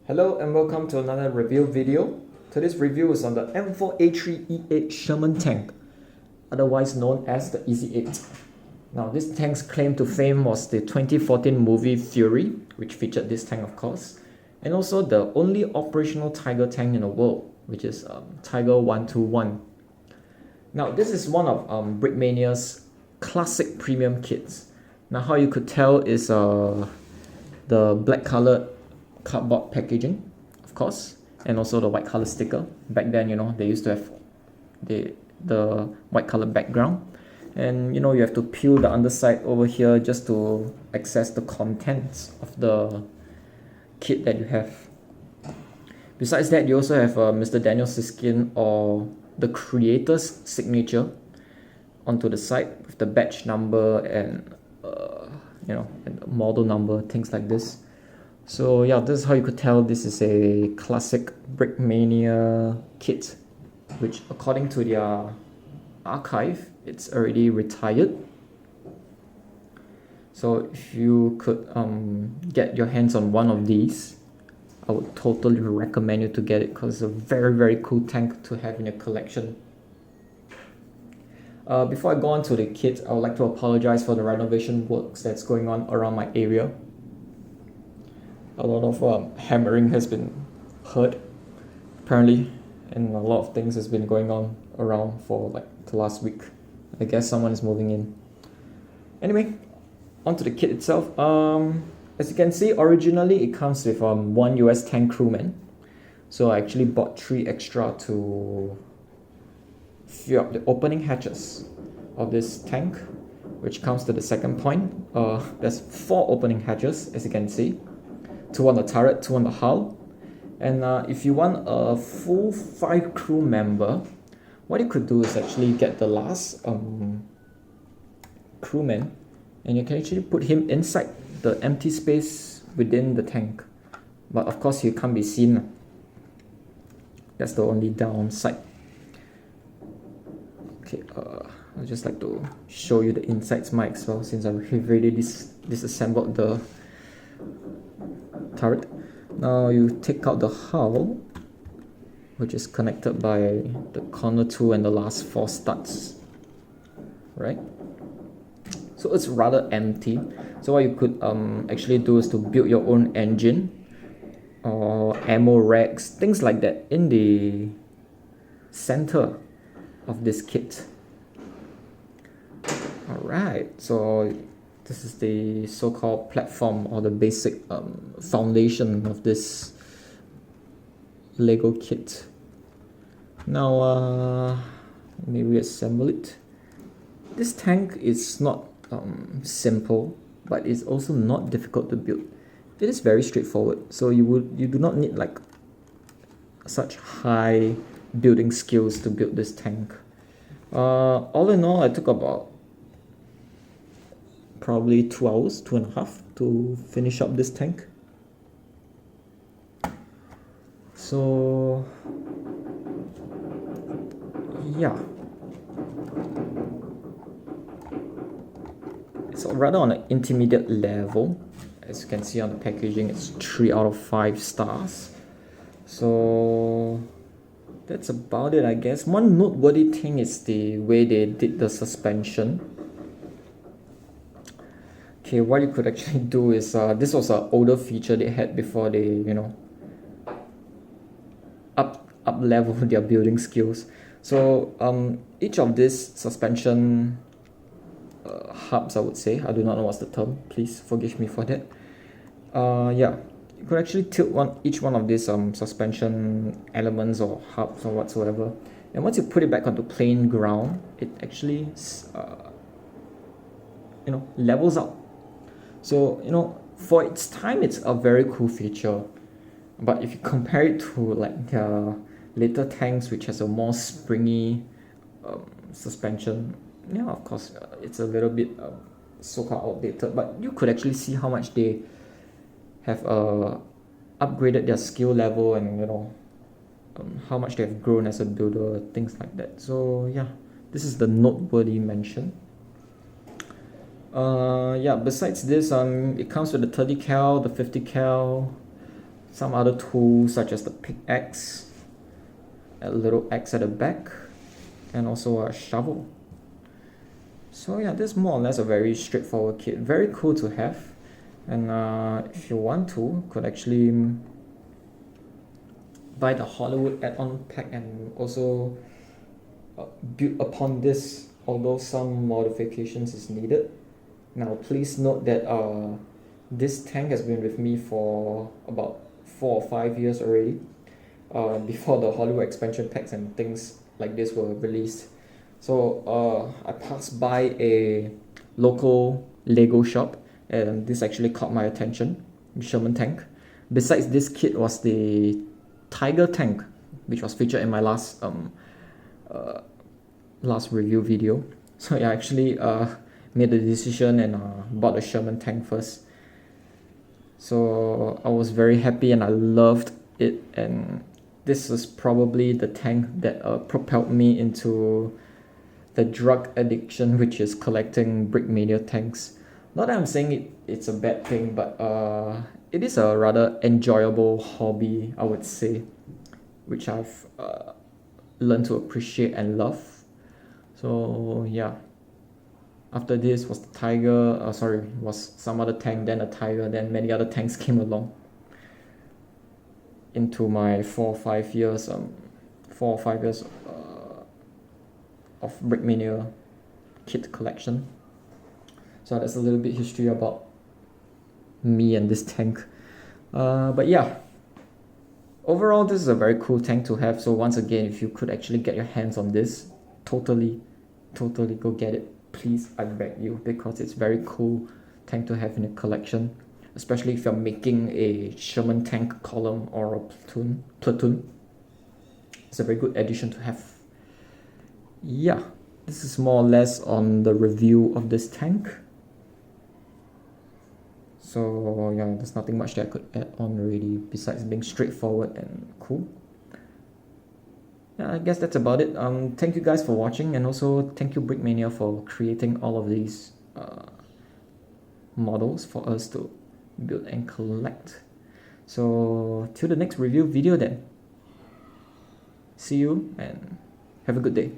Hello and welcome to another review video. Today's review is on the M4A3E8 Sherman tank, otherwise known as the Easy 8. Now this tank's claim to fame was the 2014 movie Fury, which featured this tank of course, and also the only operational Tiger tank in the world, which is Tiger 121. Now this is one of Brickmania's classic premium kits. Now how you could tell is the black colored cardboard packaging, of course, and also the white color sticker. Back then, they used to have the white color background, and you have to peel the underside over here just to access the contents of the kit that you have. Besides that, you also have Mr. Daniel Siskin or the creator's signature onto the side with the batch number and and the model number, things like this. So yeah, this is how you could tell this is a classic Brickmania kit, which according to their archive, it's already retired. So if you could get your hands on one of these, I would totally recommend you to get it because it's a very, very cool tank to have in your collection. Before I go on to the kit, I would like to apologize for the renovation works that's going on around my area. A lot of hammering has been heard, apparently, and a lot of things has been going on around for like the last week. I guess someone is moving in. Anyway, onto the kit itself. As you can see, originally it comes with one US tank crewman. So I actually bought 3 extra to fill up the opening hatches of this tank, which comes to the second point. There's 4 opening hatches, as you can see. 2 on the turret, 2 on the hull. And if you want a full 5 crew member, what you could do is actually get the last crewman, and you can actually put him inside the empty space within the tank. But of course, he can't be seen. That's the only downside. Okay, I'd just like to show you the insides mic as well, since I've already disassembled the turret. Now you take out the hull, which is connected by the corner 2 and the last 4 studs, right? So it's rather empty. So what you could actually do is to build your own engine or ammo racks, things like that, in the center of this kit. Alright, so this is the so-called platform or the basic foundation of this Lego kit. Now, let me reassemble it. This tank is not simple, but it's also not difficult to build. It is very straightforward. So you do not need like such high building skills to build this tank. All in all, I took about probably 2 hours, 2.5 to finish up this tank. So yeah, it's rather on an intermediate level. As you can see on the packaging, it's 3 out of 5 stars. So that's about it, I guess. One noteworthy thing is the way they did the suspension. Okay, what you could actually do is, this was an older feature they had before they, up level their building skills. So each of these suspension hubs, I would say, I do not know what's the term, please forgive me for that. Yeah, you could actually tilt each one of these suspension elements or hubs or whatsoever, and once you put it back onto plain ground, it actually levels out. So for its time, it's a very cool feature. But if you compare it to like the later tanks, which has a more springy suspension, yeah, of course, it's a little bit so-called outdated. But you could actually see how much they have upgraded their skill level, and how much they have grown as a builder, things like that. So yeah, this is the noteworthy mention. Yeah, besides this, it comes with the 30 cal, the 50 cal, some other tools such as the pickaxe, a little axe at the back, and also a shovel. So yeah, this is more or less a very straightforward kit. Very cool to have, and if you want to, could actually buy the Hollywood add-on pack and also build upon this, although some modifications is needed. Now please note that this tank has been with me for about 4 or 5 years already, before the Hollywood expansion packs and things like this were released. So I passed by a local Lego shop, and this actually caught my attention, the Sherman tank. Besides this kit was the Tiger tank, which was featured in my last review video. So I actually made the decision and bought the Sherman tank first. So I was very happy and I loved it, and this is probably the tank that propelled me into the drug addiction, which is collecting Brickmania tanks. Not that I'm saying it's a bad thing, but it is a rather enjoyable hobby, I would say, which I've learned to appreciate and love. So yeah, after this was the Tiger, was some other tank, then a Tiger, then many other tanks came along into my 4 or 5 years of Brickmania kit collection. So that's a little bit history about me and this tank. But yeah, overall this is a very cool tank to have. So once again, if you could actually get your hands on this, totally go get it, please, I beg you, because it's very cool tank to have in a collection, especially if you're making a Sherman tank column or a platoon. It's a very good addition to have. Yeah, this is more or less on the review of this tank. So yeah, there's nothing much that I could add on really, besides being straightforward and cool. Yeah, I guess that's about it. Thank you guys for watching, and also thank you Brickmania for creating all of these models for us to build and collect. So till the next review video then. See you and have a good day.